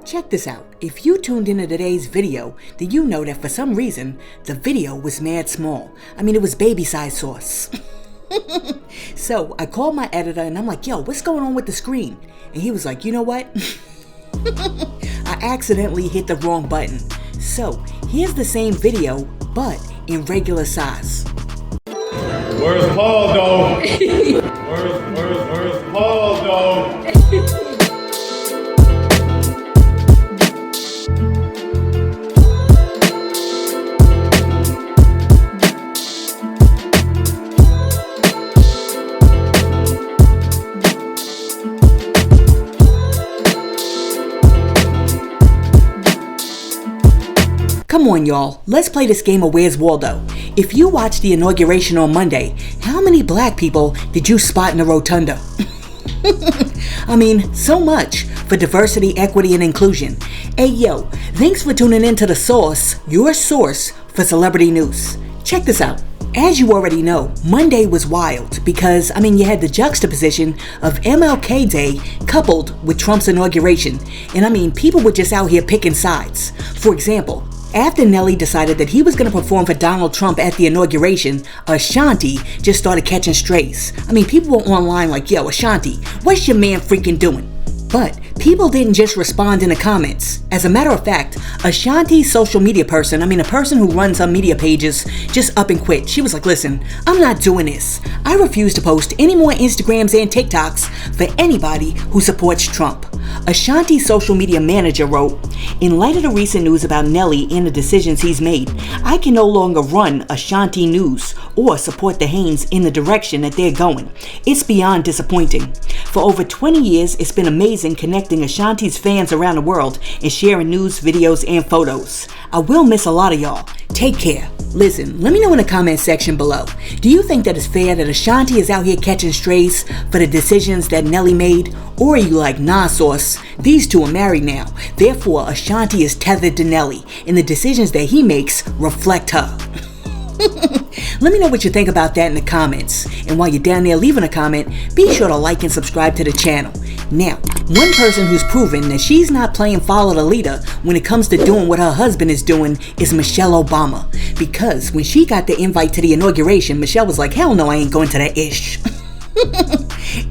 Check this out. If you tuned into today's video, then you know that for some reason, the video was mad small. I mean, it was baby-sized sauce. So I called my editor and I'm like, yo, what's going on with the screen? And he was like, you know what? I accidentally hit the wrong button. So here's the same video, but in regular size. Where's Paul though? Where's Paul though? Come on, y'all, let's play this game of Where's Waldo. If you watched the inauguration on Monday, how many black people did you spot in the rotunda? I mean, so much for diversity, equity, and inclusion. Hey yo, thanks for tuning in to The Source, your source for celebrity news. Check this out. As you already know, Monday was wild because, you had the juxtaposition of MLK Day coupled with Trump's inauguration. And people were just out here picking sides. For example, after Nelly decided that he was going to perform for Donald Trump at the inauguration, Ashanti just started catching strays. People were online like, yo, Ashanti, what's your man freaking doing? But people didn't just respond in the comments. As a matter of fact, Ashanti's social media person, a person who runs her media pages, just up and quit. She was like, listen, I'm not doing this. I refuse to post any more Instagrams and TikToks for anybody who supports Trump. Ashanti's social media manager wrote, in light of the recent news about Nelly and the decisions he's made, I can no longer run Ashanti News or support the Haynes in the direction that they're going. It's beyond disappointing. For over 20 years, it's been amazing connecting Ashanti's fans around the world and sharing news, videos, and photos. I will miss a lot of y'all. Take care. Listen, let me know in the comment section below. Do you think that it's fair that Ashanti is out here catching strays for the decisions that Nelly made? Or are you like, nah, Sauce, these two are married now. Therefore, Ashanti is tethered to Nelly, and the decisions that he makes reflect her. Let me know what you think about that in the comments. And while you're down there leaving a comment, be sure to like and subscribe to the channel. Now, one person who's proven that she's not playing follow the leader when it comes to doing what her husband is doing is Michelle Obama. Because when she got the invite to the inauguration, Michelle was like, hell no, I ain't going to that ish.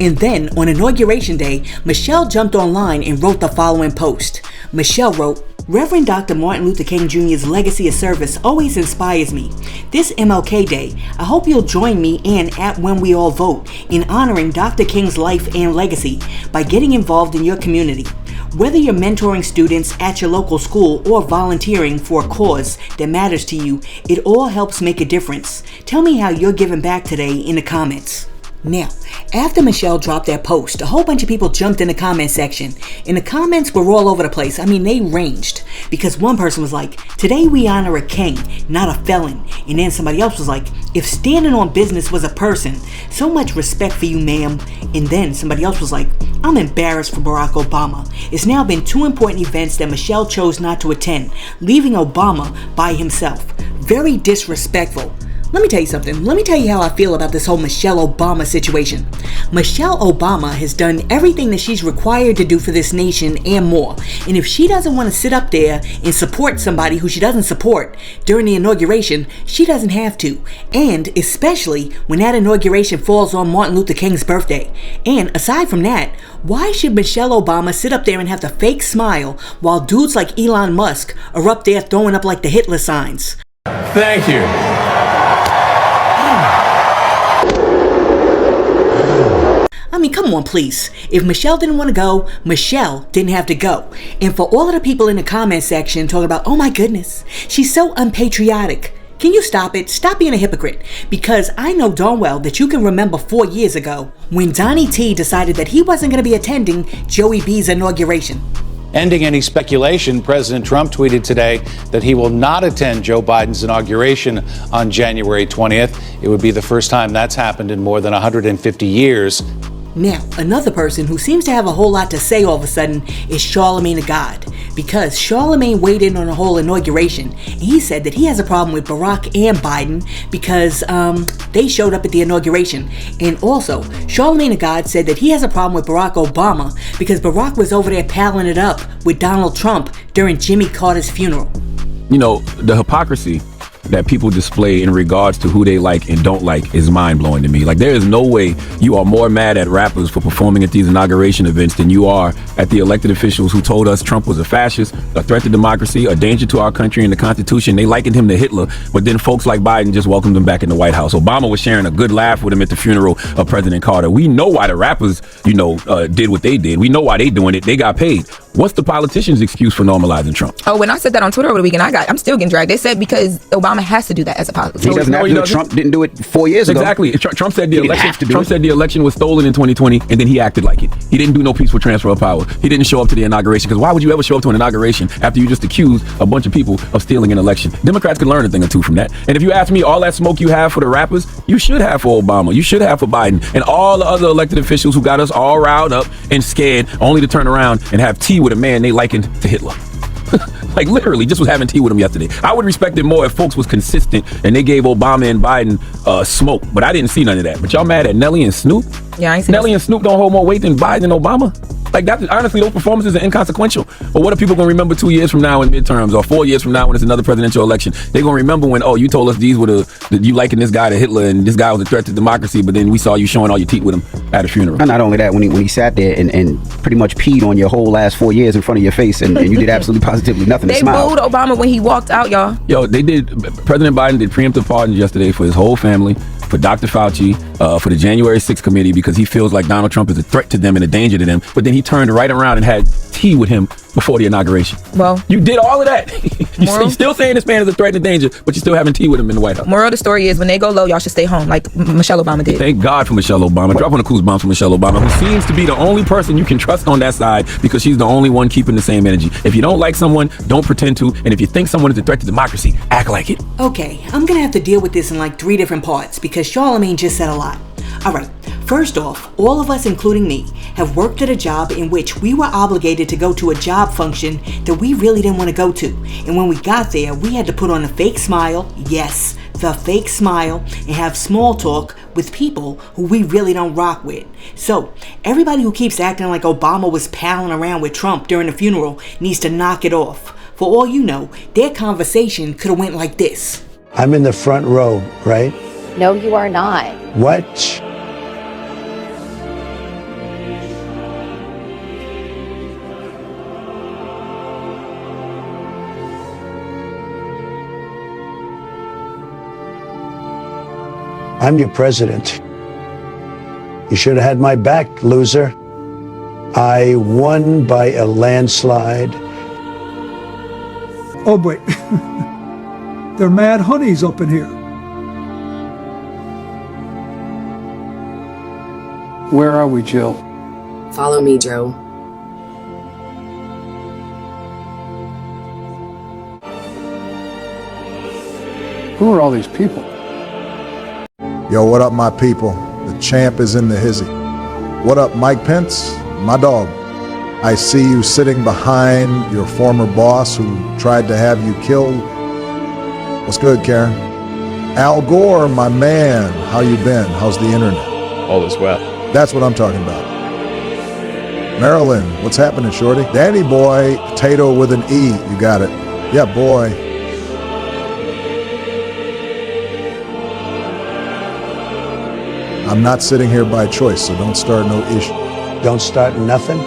And then, on Inauguration Day, Michelle jumped online and wrote the following post. Michelle wrote, Reverend Dr. Martin Luther King Jr.'s legacy of service always inspires me. This MLK Day, I hope you'll join me and at When We All Vote in honoring Dr. King's life and legacy by getting involved in your community. Whether you're mentoring students at your local school or volunteering for a cause that matters to you, it all helps make a difference. Tell me how you're giving back today in the comments. Now, after Michelle dropped that post, a whole bunch of people jumped in the comment section, and the comments were all over the place. They ranged, because one person was like, today we honor a king, not a felon. And then somebody else was like, if standing on business was a person, so much respect for you, ma'am. And then somebody else was like, I'm embarrassed for Barack Obama. It's now been 2 important events that Michelle chose not to attend, leaving Obama by himself. Very disrespectful. Let me tell you something. Let me tell you how I feel about this whole Michelle Obama situation. Michelle Obama has done everything that she's required to do for this nation and more. And if she doesn't want to sit up there and support somebody who she doesn't support during the inauguration, she doesn't have to. And especially when that inauguration falls on Martin Luther King's birthday. And aside from that, why should Michelle Obama sit up there and have to fake smile while dudes like Elon Musk are up there throwing up like the Hitler signs? Thank you. Come on, please. If Michelle didn't want to go, Michelle didn't have to go. And for all of the people in the comment section talking about, oh my goodness, she's so unpatriotic. Can you stop it? Stop being a hypocrite. Because I know darn well that you can remember 4 years ago when Donnie T decided that he wasn't going to be attending Joey B's inauguration. Ending any speculation, President Trump tweeted today that he will not attend Joe Biden's inauguration on January 20th. It would be the first time that's happened in more than 150 years. Now, another person who seems to have a whole lot to say all of a sudden is Charlemagne the God. because Charlemagne weighed in on the whole inauguration, and he said that he has a problem with Barack and Biden because they showed up at the inauguration. And also, Charlemagne the God said that he has a problem with Barack Obama because Barack was over there palling it up with Donald Trump during Jimmy Carter's funeral. You know, the hypocrisy that people display in regards to who they like and don't like is mind-blowing to me. Like, there is no way you are more mad at rappers for performing at these inauguration events than you are at the elected officials who told us Trump was a fascist, a threat to democracy, a danger to our country and the Constitution. They likened him to Hitler, but then folks like Biden just welcomed him back in the White House. Obama was sharing a good laugh with him at the funeral of President Carter. We know why the rappers, did what they did. We know why they doing it. They got paid. What's the politician's excuse for normalizing Trump? Oh, when I said that on Twitter over the weekend, I'm still getting dragged. They said because Obama has to do that as a politician. He doesn't have to do it. Trump didn't do it 4 years ago. Exactly. Trump said the election was stolen in 2020, and then he acted like it. He didn't do no peaceful transfer of power. He didn't show up to the inauguration, because why would you ever show up to an inauguration after you just accused a bunch of people of stealing an election? Democrats can learn a thing or two from that. And if you ask me, all that smoke you have for the rappers, you should have for Obama. You should have for Biden and all the other elected officials who got us all riled up and scared, only to turn around and have tea with a man they likened to Hitler. Like, literally, just was having tea with him yesterday. I would respect it more if folks was consistent and they gave Obama and Biden smoke, but I didn't see none of that. But y'all mad at Nelly and Snoop? Yeah, I ain't seen Nelly and Snoop don't hold more weight than Biden and Obama? Like, that, honestly, those performances are inconsequential. But what are people going to remember 2 years from now in midterms, or 4 years from now when it's another presidential election? They're going to remember when, you told us these were you liking this guy to Hitler and this guy was a threat to democracy, but then we saw you showing all your teeth with him at a funeral. And not only that, when he sat there and pretty much peed on your whole last 4 years in front of your face, and you did absolutely positively nothing to smile. They booed Obama when he walked out, y'all. Yo, President Biden did preemptive pardons yesterday for his whole family, for Dr. Fauci, for the January 6th committee, because he feels like Donald Trump is a threat to them and a danger to them. But then he turned right around and had tea with him before the inauguration. Well, you did all of that. You're still saying this man is a threat and a danger, but you're still having tea with him in the White House. Moral of the story is, when they go low, y'all should stay home, like Michelle Obama did. Thank God for Michelle Obama. Drop on the clues bombs for Michelle Obama, who seems to be the only person you can trust on that side, because she's the only one keeping the same energy. If you don't like someone, don't pretend to. And if you think someone is a threat to democracy, act like it. Okay, I'm gonna have to deal with this in like 3 different parts because Charlemagne just said a lot. Alright, first off, all of us, including me, have worked at a job in which we were obligated to go to a job function that we really didn't want to go to. And when we got there, we had to put on a fake smile, yes, the fake smile, and have small talk with people who we really don't rock with. So, everybody who keeps acting like Obama was palling around with Trump during the funeral needs to knock it off. For all you know, their conversation could have went like this. I'm in the front row, right? No, you are not. What? I'm your president. You should have had my back, loser. I won by a landslide. Oh, boy. They're mad honeys up in here. Where are we, Jill? Follow me, Joe. Who are all these people? Yo, what up, my people? The champ is in the hizzy. What up, Mike Pence? My dog. I see you sitting behind your former boss who tried to have you killed. What's good, Karen? Al Gore, my man. How you been? How's the internet? All is well. That's what I'm talking about. Marilyn, what's happening, shorty? Danny boy, potato with an E. You got it. Yeah, boy. I'm not sitting here by choice, so don't start no issue. Don't start nothing?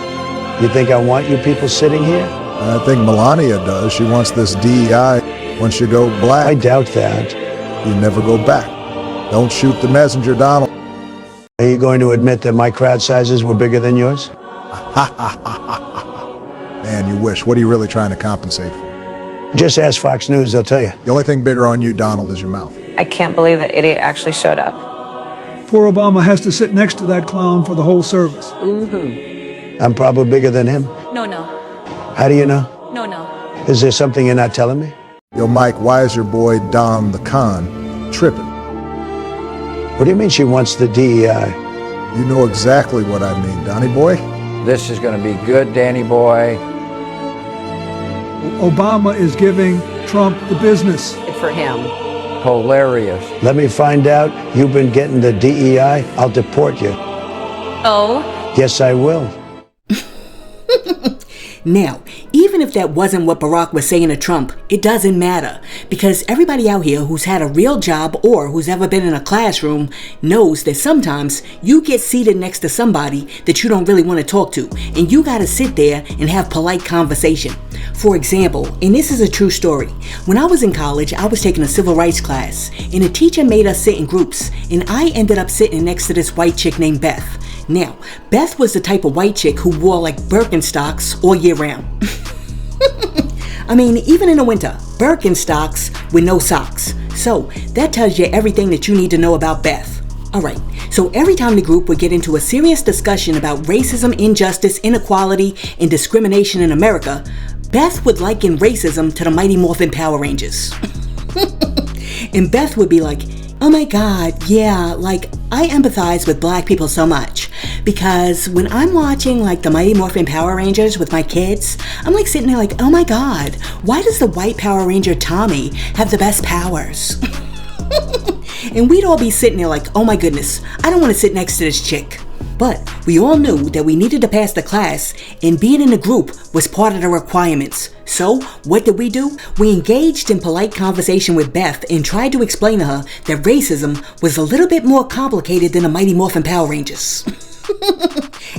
You think I want you people sitting here? I think Melania does. She wants this DEI. Once you go black, I doubt that. You never go back. Don't shoot the messenger, Donald. Are you going to admit that my crowd sizes were bigger than yours? Man, you wish. What are you really trying to compensate for? Just ask Fox News, they'll tell you. The only thing bigger on you, Donald, is your mouth. I can't believe that idiot actually showed up. Poor Obama has to sit next to that clown for the whole service. I'm probably bigger than him. No. How do you know? No. Is there something you're not telling me? Yo, Mike, why is your boy Don the Con tripping? What do you mean she wants the DEI? You know exactly what I mean, Donnie boy. This is going to be good, Danny boy. Obama is giving Trump the business. For him. Hilarious. Let me find out you've been getting the DEI. I'll deport you. Oh. Yes, I will. Now, even if that wasn't what Barack was saying to Trump, it doesn't matter, because everybody out here who's had a real job or who's ever been in a classroom knows that sometimes you get seated next to somebody that you don't really want to talk to, and you gotta sit there and have polite conversation. For example, and this is a true story, when I was in college, I was taking a civil rights class, and the teacher made us sit in groups, and I ended up sitting next to this white chick named Beth. Now, Beth was the type of white chick who wore like Birkenstocks all year round. I mean, even in the winter, Birkenstocks with no socks. So that tells you everything that you need to know about Beth. Alright, so every time the group would get into a serious discussion about racism, injustice, inequality, and discrimination in America, Beth would liken racism to the Mighty Morphin Power Rangers. And Beth would be like, oh my God, yeah, like I empathize with black people so much because when I'm watching like the Mighty Morphin Power Rangers with my kids, I'm like sitting there like, oh my God, why does the white Power Ranger Tommy have the best powers? And we'd all be sitting there like, oh my goodness, I don't want to sit next to this chick. But we all knew that we needed to pass the class, and being in a group was part of the requirements. So, what did we do? We engaged in polite conversation with Beth and tried to explain to her that racism was a little bit more complicated than the Mighty Morphin Power Rangers.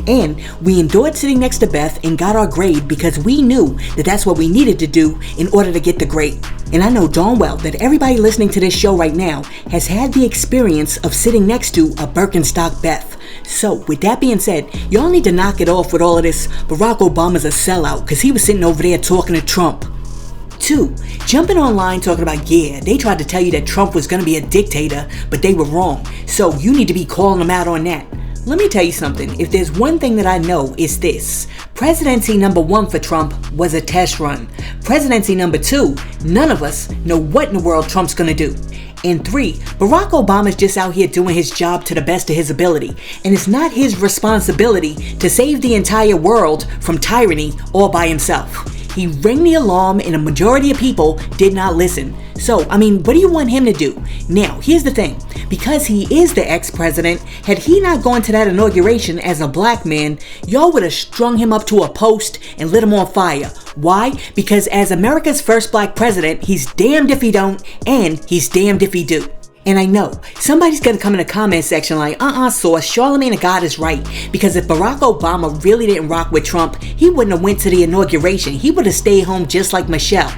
And we endured sitting next to Beth and got our grade because we knew that that's what we needed to do in order to get the grade. And I know darn well that everybody listening to this show right now has had the experience of sitting next to a Birkenstock Beth. So, with that being said, y'all need to knock it off with all of this Barack Obama's a sellout because he was sitting over there talking to Trump. 2. Jumping online talking about, yeah, they tried to tell you that Trump was going to be a dictator, but they were wrong. So, you need to be calling them out on that. Let me tell you something. If there's one thing that I know, it's this. Presidency number 1 for Trump was a test run. Presidency number 2, none of us know what in the world Trump's going to do. And 3, Barack Obama's just out here doing his job to the best of his ability, and it's not his responsibility to save the entire world from tyranny all by himself. He rang the alarm and a majority of people did not listen. So, I mean, what do you want him to do? Now, here's the thing. Because he is the ex-president, had he not gone to that inauguration as a black man, y'all would have strung him up to a post and lit him on fire. Why? Because as America's first black president, he's damned if he don't, and he's damned if he do. And I know, somebody's gonna come in the comment section like, Sauce, Charlemagne the God is right. Because if Barack Obama really didn't rock with Trump, he wouldn't have went to the inauguration. He would have stayed home just like Michelle.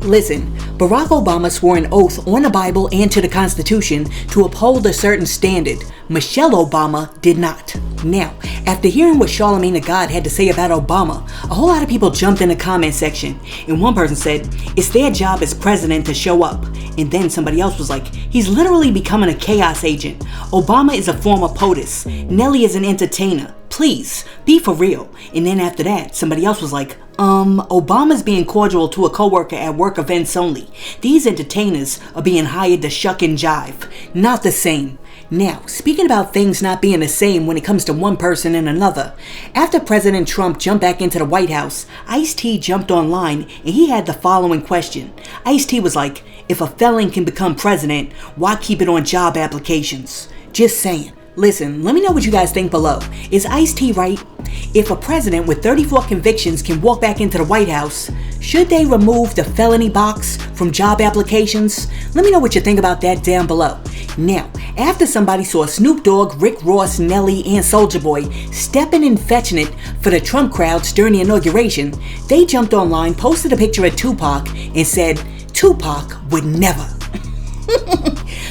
Listen, Barack Obama swore an oath on the Bible and to the Constitution to uphold a certain standard. Michelle Obama did not. Now, after hearing what Charlemagne the God had to say about Obama, a whole lot of people jumped in the comment section, and one person said, it's their job as president to show up. And then somebody else was like, he's literally becoming a chaos agent. Obama is a former POTUS. Nelly is an entertainer. Please, be for real. And then after that, somebody else was like, Obama's being cordial to a coworker at work events only. These entertainers are being hired to shuck and jive. Not the same. Now, speaking about things not being the same when it comes to one person and another, after President Trump jumped back into the White House, Ice-T jumped online and he had the following question. Ice-T was like, if a felon can become president, why keep it on job applications? Just saying. Listen, let me know what you guys think below. Is Ice-T right? If a president with 34 convictions can walk back into the White House, should they remove the felony box from job applications? Let me know what you think about that down below. Now, after somebody saw Snoop Dogg, Rick Ross, Nelly, and Soulja Boy stepping and fetching it for the Trump crowds during the inauguration, they jumped online, posted a picture of Tupac, and said, Tupac would never.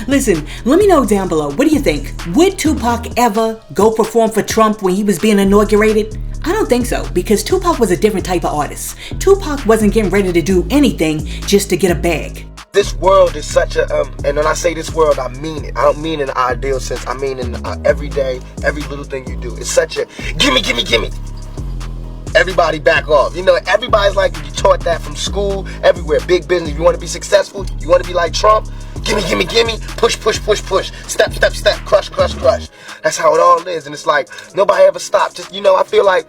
Listen, let me know down below, what do you think? Would Tupac ever go perform for Trump when he was being inaugurated? I don't think so, because Tupac was a different type of artist. Tupac wasn't getting ready to do anything just to get a bag. This world is such a, and when I say this world, I mean it. I don't mean in an ideal sense. I mean in every day, every little thing you do. It's such a, gimme, gimme, gimme. Everybody back off. You know, everybody's like, you taught that from school, everywhere. Big business. If you want to be successful, you want to be like Trump, gimme, gimme, gimme, push, push, push, push, step, step, step, crush, crush, crush. That's how it all is. And it's like, nobody ever stopped. Just, you know, I feel like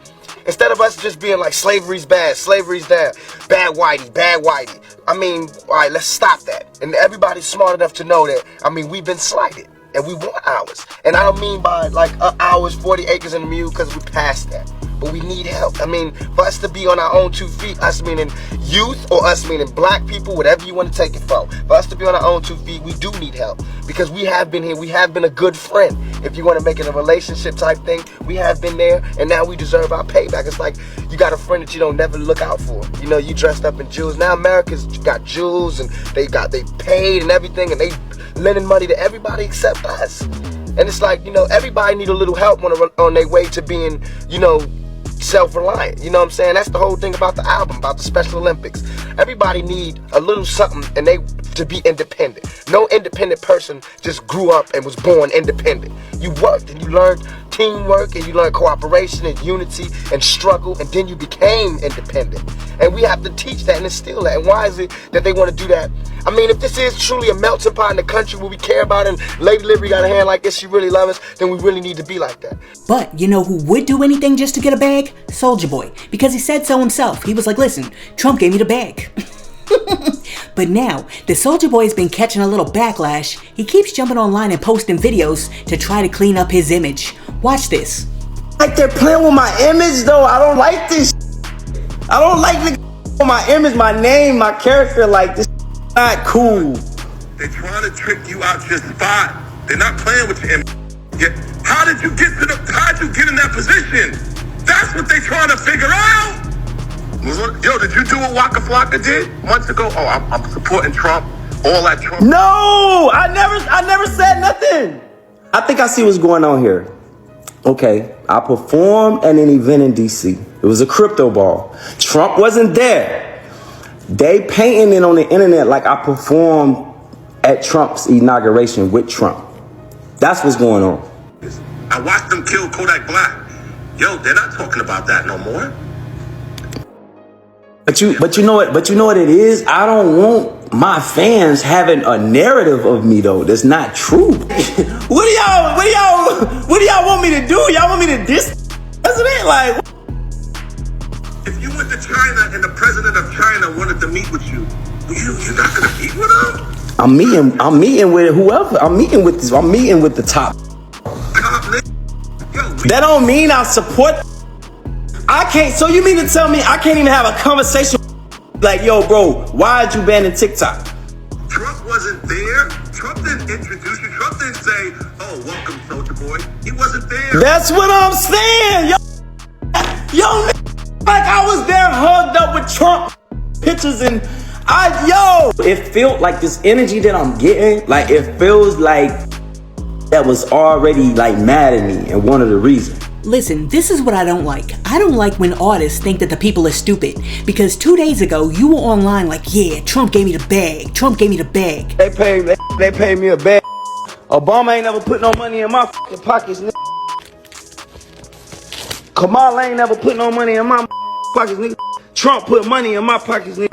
Instead of us just being like, slavery's bad, slavery's down, bad whitey, bad whitey. I mean, all right, let's stop that. And everybody's smart enough to know that, I mean, we've been slighted and we want ours. And I don't mean by like ours, 40 acres and a mule, because we passed that. But we need help. I mean, for us to be on our own 2 feet, us meaning youth or us meaning black people, whatever you want to take it for us to be on our own 2 feet, we do need help. Because we have been here, we have been a good friend. If you want to make it a relationship type thing, we have been there, and now we deserve our payback. It's like you got a friend that you don't never look out for. You know, you dressed up in jewels. Now America's got jewels, and they paid and everything, and they lending money to everybody except us. And it's like, you know, everybody need a little help on their way to being, you know, self-reliant. You know what I'm saying? That's the whole thing about the album, about the Special Olympics. Everybody need a little something and they to be independent. No independent person just grew up and was born independent. You worked and you learned teamwork and you learned cooperation and unity and struggle, and then you became independent. And we have to teach that and instill that. And why is it that they want to do that? I mean, if this is truly a melting pot in the country where we care about it, and Lady Liberty got a hand like this, she really loves us, then we really need to be like that. But you know who would do anything just to get a bag? Soulja Boy. Because he said so himself. He was like, listen, Trump gave me the bag. But now, the Soulja Boy has been catching a little backlash. He keeps jumping online and posting videos to try to clean up his image. Watch this. Like they're playing with my image though. I don't like this. I don't like my image, my name, my character. Like this not cool. They're trying to trick you out your spot. They're not playing with your image. How did you get in that position? That's what they're trying to figure out. Yo, did you do what Waka Flocka did months ago? Oh, I'm supporting Trump. All that Trump. No, I never said nothing. I think I see what's going on here. Okay, I performed at an event in DC. It was a crypto ball. Trump wasn't there. They painting it on the internet like I performed at Trump's inauguration with Trump. That's what's going on. I watched them kill Kodak Black. Yo, they're not talking about that no more. But you know what it is? I don't want my fans having a narrative of me though that's not true. What do y'all want me to do? Y'all want me to diss? That's it. Like, if you went to China and the president of China wanted to meet with you, you're not gonna meet with him? I'm meeting with whoever. I'm meeting with the top. That don't mean I support. I can't. So you mean to tell me I can't even have a conversation like, yo, bro, why'd you ban TikTok? Trump wasn't there. Trump didn't introduce you. Trump didn't say, "Oh, welcome, Soulja Boy." He wasn't there. That's what I'm saying, yo, like I was there hugged up with Trump pictures and it felt like this energy that I'm getting, like it feels like that was already like mad at me, and one of the reasons. Listen, this is what I don't like. I don't like when artists think that the people are stupid. Because 2 days ago, you were online like, yeah, Trump gave me the bag. Trump gave me the bag. They paid me a bag. Obama ain't never put no money in my fucking pockets, nigga. Kamala ain't never put no money in my pockets, nigga. Trump put money in my pockets, nigga.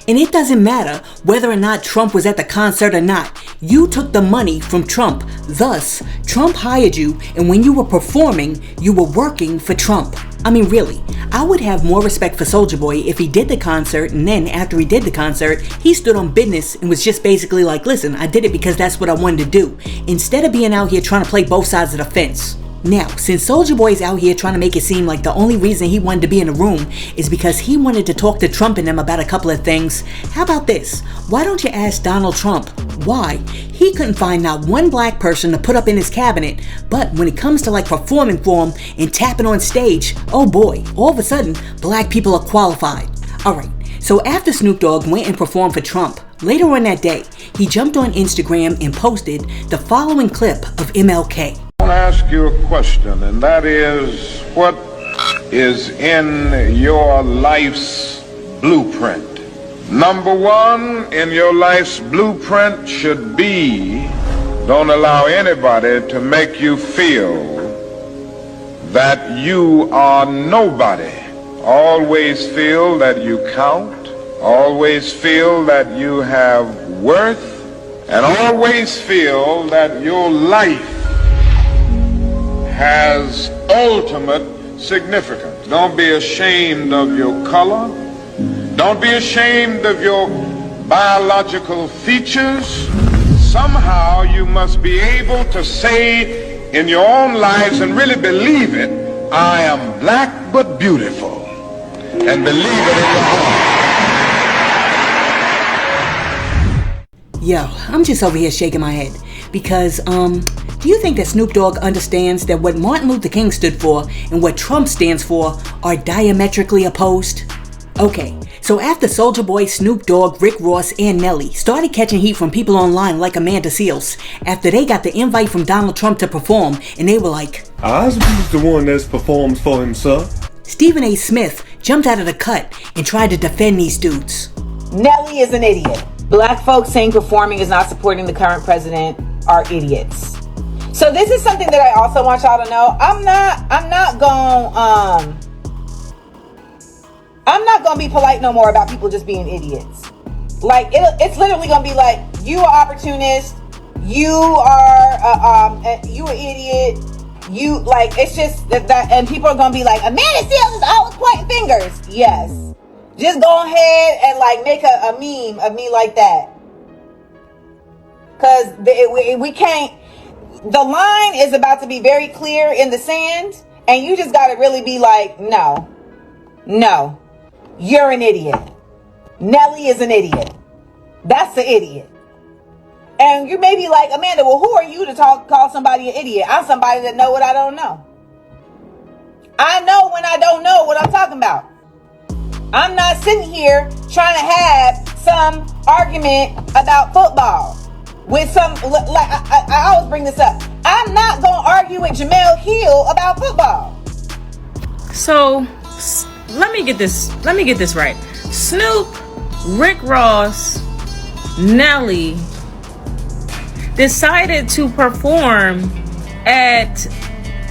And it doesn't matter whether or not Trump was at the concert or not. You took the money from Trump. Thus, Trump hired you, and when you were performing, you were working for Trump. I mean, really, I would have more respect for Soulja Boy if he did the concert, and then after he did the concert, he stood on business and was just basically like, listen, I did it because that's what I wanted to do, instead of being out here trying to play both sides of the fence. Now, since Soulja Boy is out here trying to make it seem like the only reason he wanted to be in the room is because he wanted to talk to Trump and them about a couple of things, how about this? Why don't you ask Donald Trump why he couldn't find not one black person to put up in his cabinet, but when it comes to like performing for him and tapping on stage, oh boy, all of a sudden, black people are qualified. Alright, so after Snoop Dogg went and performed for Trump, later on that day, he jumped on Instagram and posted the following clip of MLK. I want to ask you a question, and that is, what is in your life's blueprint? Number one in your life's blueprint should be, don't allow anybody to make you feel that you are nobody. Always feel that you count, always feel that you have worth, and always feel that your life has ultimate significance. Don't be ashamed of your color. Don't be ashamed of your biological features. Somehow you must be able to say in your own lives and really believe it, I am black but beautiful. And believe it in your heart. Yo, I'm just over here shaking my head because, do you think that Snoop Dogg understands that what Martin Luther King stood for and what Trump stands for are diametrically opposed? Okay, so after Soulja Boy, Snoop Dogg, Rick Ross, and Nelly started catching heat from people online like Amanda Seales after they got the invite from Donald Trump to perform, and they were like, I was the one that performs for him, sir. Stephen A. Smith jumped out of the cut and tried to defend these dudes. Nelly is an idiot. Black folks saying performing is not supporting the current president are idiots. So this is something that I also want y'all to know. I'm not gonna be polite no more about people just being idiots. Like it's literally gonna be like, you are opportunist, you are you an idiot, you like, it's just that and people are gonna be like, Amanda Seales is always pointing fingers. Yes. Just go ahead and like make a meme of me like that. Cause we can't, the line is about to be very clear in the sand, and you just gotta really be like, no, you're an idiot. Nelly is an idiot. That's an idiot. And you may be like, Amanda, well, who are you to call somebody an idiot? I'm somebody that know what I don't know. I know when I don't know what I'm talking about. I'm not sitting here trying to have some argument about football with some, like, I always bring this up. I'm not going to argue with Jamel Hill about football. So, let me get this right. Snoop, Rick Ross, Nelly decided to perform at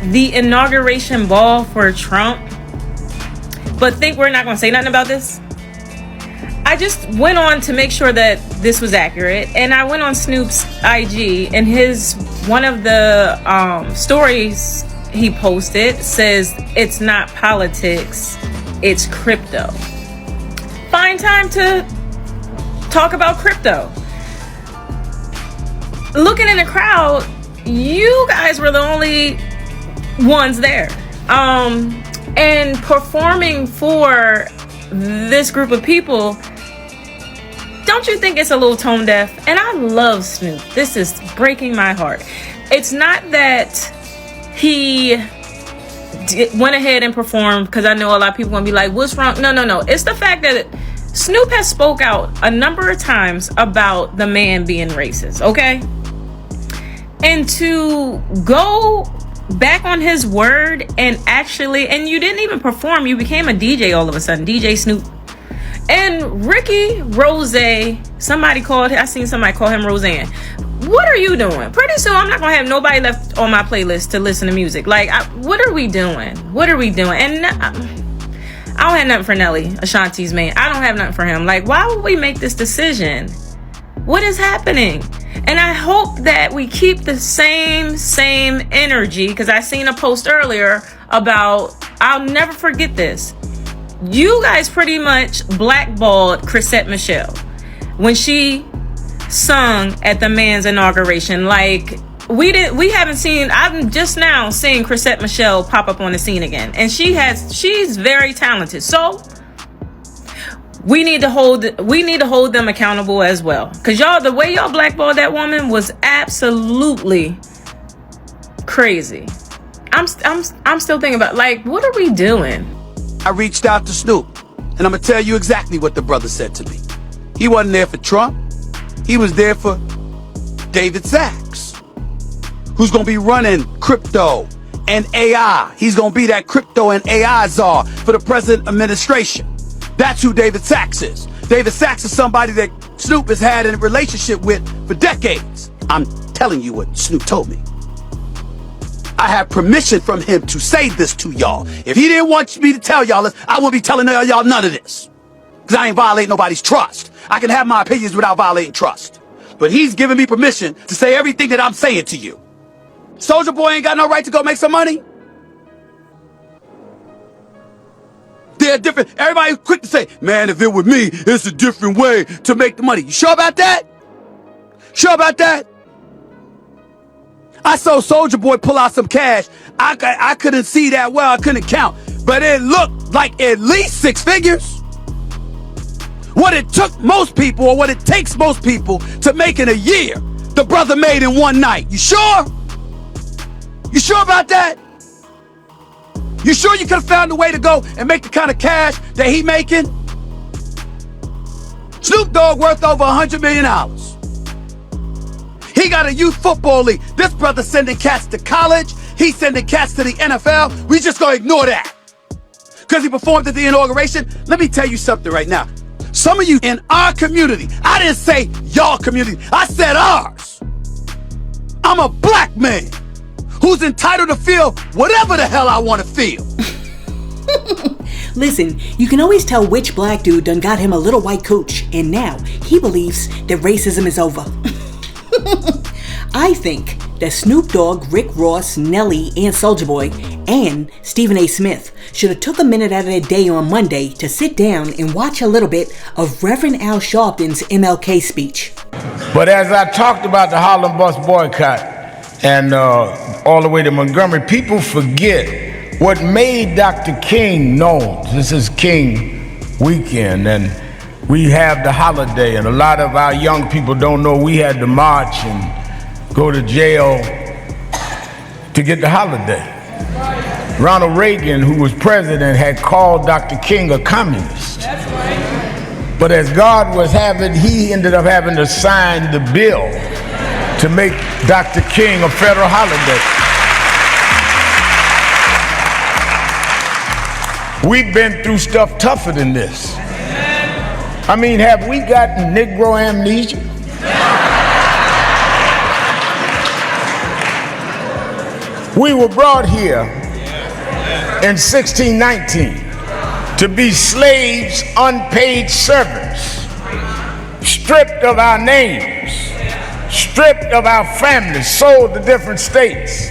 the inauguration ball for Trump, but think we're not going to say nothing about this? I just went on to make sure that this was accurate, and I went on Snoop's IG, and one of the stories he posted says it's not politics, it's crypto. Find time to talk about crypto. Looking in the crowd, you guys were the only ones there. And performing for this group of people, don't you think it's a little tone deaf? And I love Snoop. This is breaking my heart. It's not that he went ahead and performed, because I know a lot of people going to be like, what's wrong? No. It's the fact that Snoop has spoke out a number of times about the man being racist, okay? And to go back on his word and you didn't even perform, you became a DJ all of a sudden, DJ Snoop. And Ricky Rose, I seen somebody call him Roseanne. What are you doing? Pretty soon I'm not gonna have nobody left on my playlist to listen to music. Like, what are we doing? And I don't have nothing for Nelly, Ashanti's man. I don't have nothing for him. Like, why would we make this decision? What is happening? And I hope that we keep the same energy, because I seen a post earlier about, I'll never forget this. You guys pretty much blackballed Chrisette Michele when she sung at the man's inauguration. Like, I'm just now seeing Chrisette Michele pop up on the scene again, and she's very talented. So we need to hold them accountable as well, because the way y'all blackballed that woman was absolutely crazy. I'm still thinking about, like, what are we doing? I reached out to Snoop, and I'm gonna tell you exactly what the brother said to me. He wasn't there for Trump. He was there for David Sachs, who's gonna be running crypto and AI. He's gonna be that crypto and AI czar for the present administration. That's who David Sachs is. David Sachs is somebody that Snoop has had a relationship with for decades. I'm telling you what Snoop told me. I have permission from him to say this to y'all. If he didn't want me to tell y'all this, I won't be telling y'all none of this, because I ain't violating nobody's trust. I can have my opinions without violating trust. But he's giving me permission to say everything that I'm saying to you. Soulja Boy ain't got no right to go make some money. They're different. Everybody's quick to say, man, if it were me, it's a different way to make the money. You sure about that? Sure about that? I saw Soulja Boy pull out some cash. I couldn't see that well. I couldn't count. But it looked like at least 6 figures. What it took most people, or what it takes most people to make in a year, the brother made in one night. You sure? You sure about that? You sure you could have found a way to go and make the kind of cash that he making? Snoop Dogg worth over $100 million. He got a youth football league. This brother sending cats to college. He's sending cats to the NFL. We just gonna ignore that. Because he performed at the inauguration. Let me tell you something right now. Some of you in our community, I didn't say y'all community, I said ours. I'm a black man who's entitled to feel whatever the hell I want to feel. Listen, you can always tell which black dude done got him a little white cooch, and now he believes that racism is over. I think that Snoop Dogg, Rick Ross, Nelly, and Soulja Boy, and Stephen A. Smith should have took a minute out of their day on Monday to sit down and watch a little bit of Reverend Al Sharpton's MLK speech. But as I talked about the Harlem bus boycott and all the way to Montgomery, people forget what made Dr. King known. This is King Weekend, and we have the holiday, and a lot of our young people don't know we had to march and go to jail to get the holiday. Ronald Reagan, who was president, had called Dr. King a communist. But as God was having, he ended up having to sign the bill to make Dr. King a federal holiday. We've been through stuff tougher than this. I mean, have we gotten Negro amnesia? We were brought here in 1619 to be slaves, unpaid servants, stripped of our names, stripped of our families, sold to different states.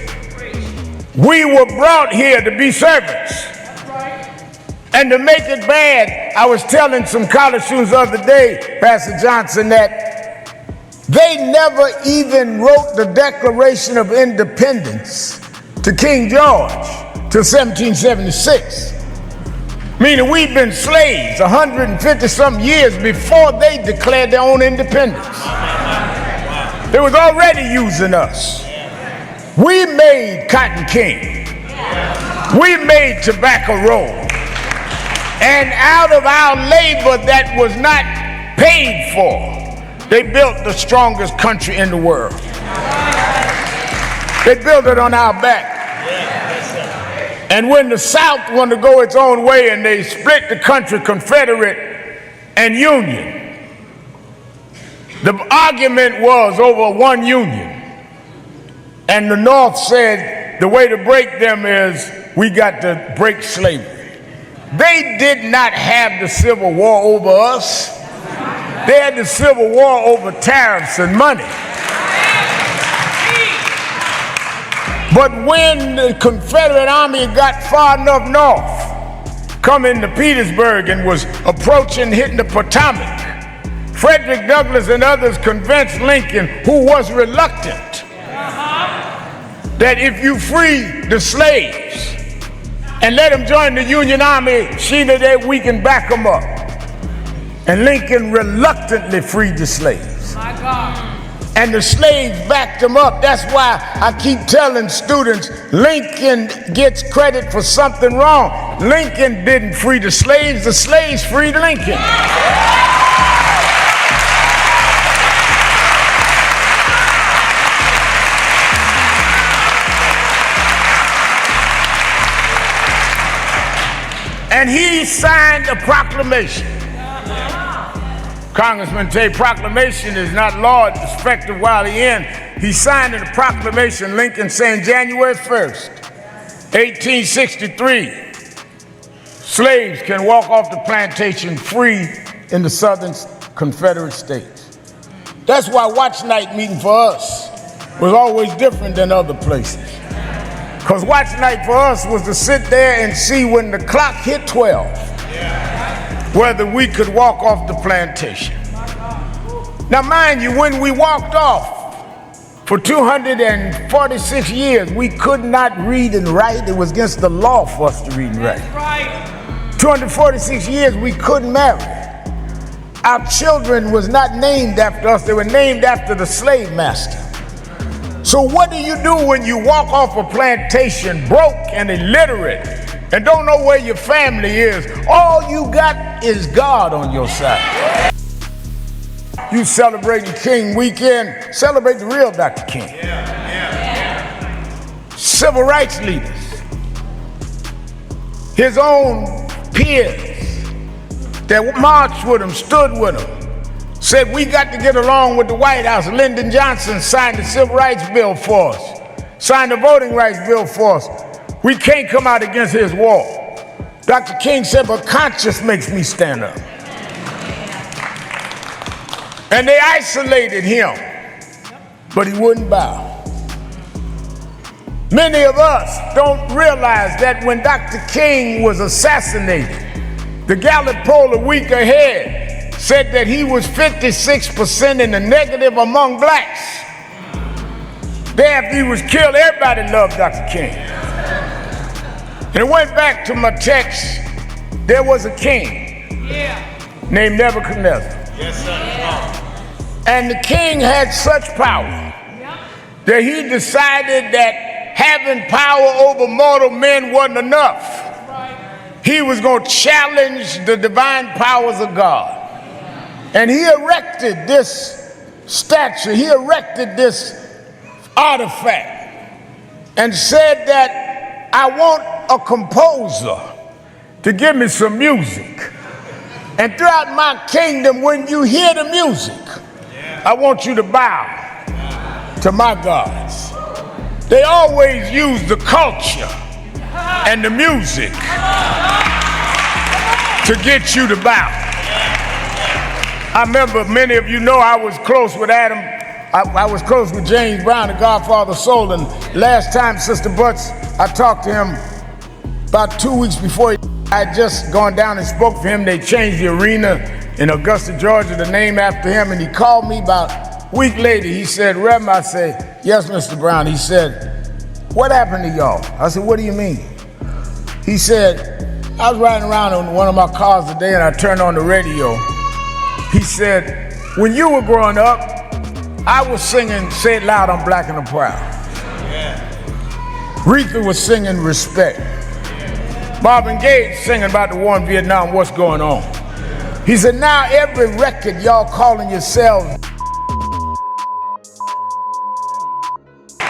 We were brought here to be servants. And to make it bad, I was telling some college students the other day, Pastor Johnson, that they never even wrote the Declaration of Independence to King George till 1776. Meaning we've been slaves 150-something years before they declared their own independence. They was already using us. We made cotton king. We made tobacco roll. And out of our labor that was not paid for, they built the strongest country in the world. They built it on our back. And when the South wanted to go its own way and they split the country, Confederate and Union, the argument was over one Union. And the North said the way to break them is we got to break slavery. They did not have the Civil War over us. They had the Civil War over tariffs and money. But when the Confederate Army got far enough north, coming to Petersburg and was approaching, hitting the Potomac, Frederick Douglass and others convinced Lincoln, who was reluctant, that if you free the slaves and let them join the Union Army, that we can back them up. And Lincoln reluctantly freed the slaves. My God. And the slaves backed them up. That's why I keep telling students, Lincoln gets credit for something wrong. Lincoln didn't free the slaves freed Lincoln. And he signed a proclamation. Congressman Tay, proclamation is not law, it's effective while he in. He signed a proclamation, Lincoln saying January 1st, 1863, slaves can walk off the plantation free in the Southern Confederate States. That's why watch night meeting for us was always different than other places. Because watch night for us was to sit there and see when the clock hit 12 whether we could walk off the plantation. Now, mind you, when we walked off, for 246 years, we could not read and write. It was against the law for us to read and write. 246 years, we couldn't marry. Our children was not named after us. They were named after the slave master. So what do you do when you walk off a plantation broke and illiterate and don't know where your family is? All you got is God on your side. You celebrating King Weekend, celebrate the real Dr. King. Civil rights leaders, his own peers that marched with him, stood with him, said we got to get along with the White House. Lyndon Johnson signed the Civil Rights Bill for us, signed the Voting Rights Bill for us. We can't come out against his wall. Dr. King said, but conscience makes me stand up. And they isolated him, but he wouldn't bow. Many of us don't realize that when Dr. King was assassinated, the Gallup poll a week ahead said that he was 56% in the negative among blacks. Day after he was killed, everybody loved Dr. King. And it went back to my text. There was a king named Nebuchadnezzar. Yes, sir. And the king had such power that he decided that having power over mortal men wasn't enough. He was going to challenge the divine powers of God. And he erected this statue, he erected this artifact and said that I want a composer to give me some music. And throughout my kingdom, when you hear the music, I want you to bow to my gods. They always use the culture and the music to get you to bow. I remember many of you know I was close with Adam. I was close with James Brown, the Godfather of Soul. And last time, Sister Butts, I talked to him about 2 weeks before I had just gone down and spoke for him. They changed the arena in Augusta, Georgia, the name after him. And he called me about a week later. He said, Reverend, I said, yes, Mr. Brown. He said, what happened to y'all? I said, what do you mean? He said, I was riding around in one of my cars today and I turned on the radio. He said, when you were growing up, I was singing, Say It Loud, I'm Black and I'm Proud. Aretha was singing Respect. Marvin Gaye singing about the war in Vietnam, what's going on? He said, now every record y'all calling yourselves.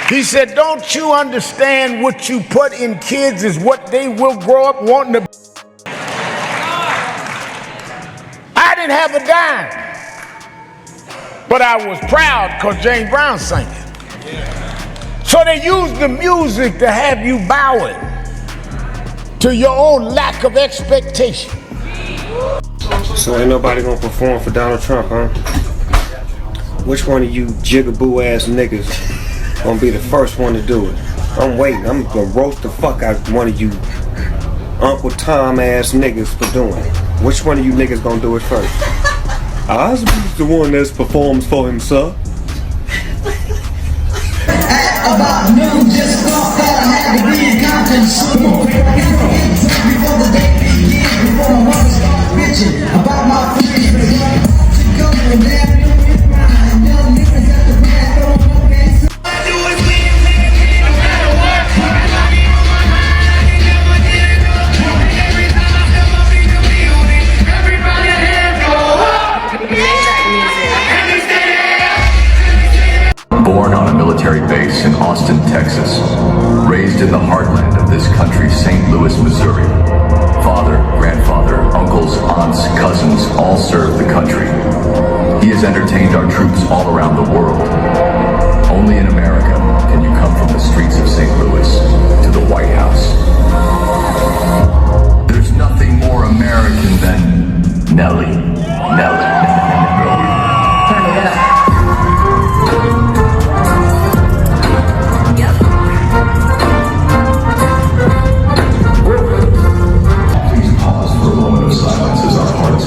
He said, don't you understand what you put in kids is what they will grow up wanting to be? I didn't have a dime, but I was proud because James Brown sang it. So they used the music to have you bowing to your own lack of expectation. So ain't nobody gonna perform for Donald Trump, huh? Which one of you jigaboo ass niggas gonna be the first one to do it? I'm waiting. I'm gonna roast the fuck out of one of you Uncle Tom ass niggas for doing it. Which one of you niggas gonna do it first? Osborne's the one that performs for himself. About noon, just thought that I had to be in Compton soon. Before the day begins, before my mother starts bitching about my feelings, but to go and damn you with mine. Young niggas at the back, throw them up and say, I do it with me, no matter what. I be on my mind, I never did it up. Every time I step up in the building, everybody hands go up. Born on a military base in Austin, Texas, raised in the heartland of this country, St. Louis, Missouri. Father, grandfather, uncles, aunts, cousins all serve the country. He has entertained our troops all around the world. Only in America can you come from the streets of St. Louis to the White House. There's nothing more American than Nelly. Please pause for a moment of silence as our heart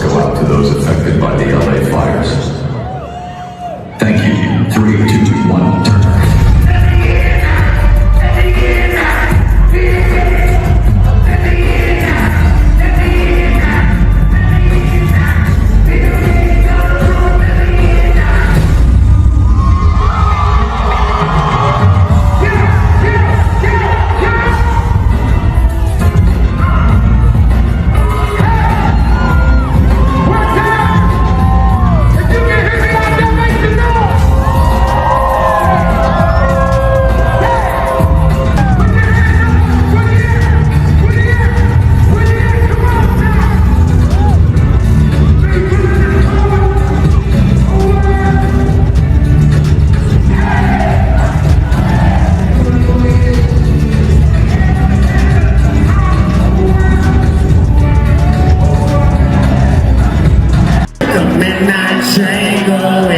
midnight train going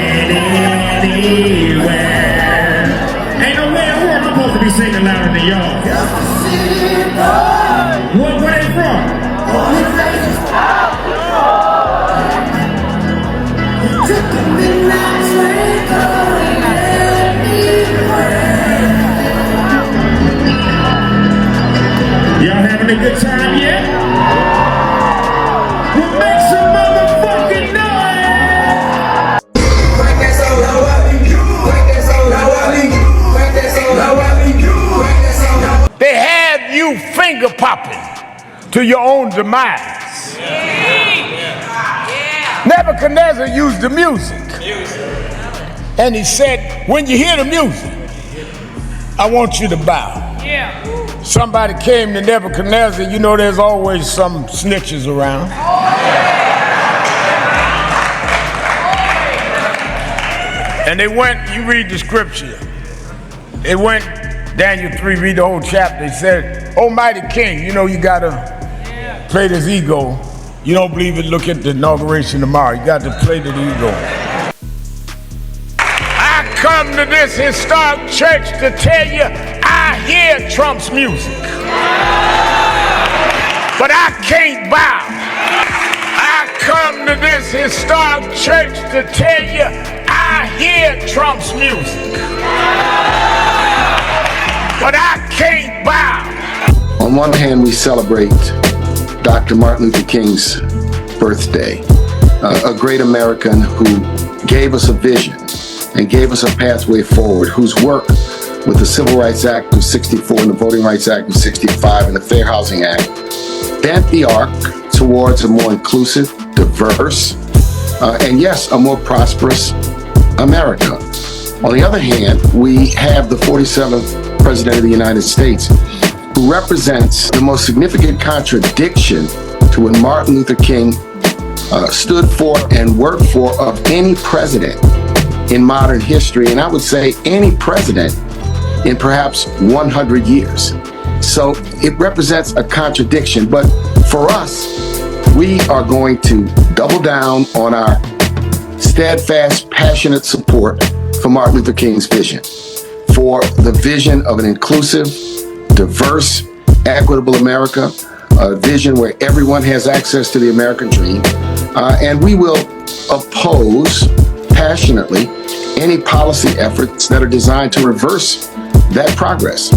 anywhere. Ain't no way, who am I supposed to be singing louder than y'all? Where they from? Took the midnight train going anywhere. Y'all having a good time yet? Well, make some motherfucking noise! Crank that soul low up, crank that soul low up, crank that soul low up, crank that soul low up. They have you finger popping to your own demise. Nebuchadnezzar used the music. And he said, when you hear the music, I want you to bow. Somebody came to Nebuchadnezzar, you know there's always some snitches around. And they went, you read the scripture. They went, Daniel 3, read the whole chapter. They said, Almighty King, you know you gotta play this ego. You don't believe it, look at the inauguration tomorrow. You got to play the ego. I come to this historic church to tell you, I hear Trump's music. But I can't bow. I come to this historic church to tell you, I hear Trump's music. But I can't bow. On one hand, we celebrate Dr. Martin Luther King's birthday, a great American who gave us a vision and gave us a pathway forward, whose work with the Civil Rights Act of '64 and the Voting Rights Act of '65 and the Fair Housing Act bent the arc towards a more inclusive, diverse, and yes, a more prosperous America. On the other hand, we have the 47th President of the United States, who represents the most significant contradiction to what Martin Luther King stood for and worked for of any president in modern history, and I would say any president in perhaps 100 years. So it represents a contradiction, but for us, we are going to double down on our steadfast, passionate support for Martin Luther King's vision, for the vision of an inclusive, diverse, equitable America, a vision where everyone has access to the American dream, and we will oppose passionately any policy efforts that are designed to reverse that progress.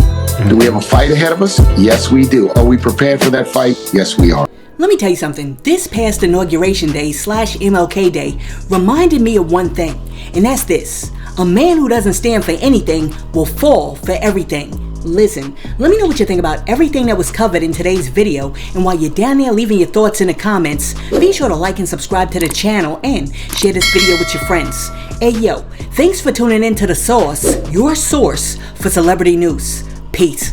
Do we have a fight ahead of us? Yes, we do. Are we prepared for that fight? Yes, we are. Let me tell you something. This past Inauguration Day / MLK Day reminded me of one thing, and that's this. A man who doesn't stand for anything will fall for everything. Listen, let me know what you think about everything that was covered in today's video, and while you're down there leaving your thoughts in the comments, be sure to like and subscribe to the channel and share this video with your friends. Hey yo, thanks for tuning in to The Source, your source for celebrity news. Peace.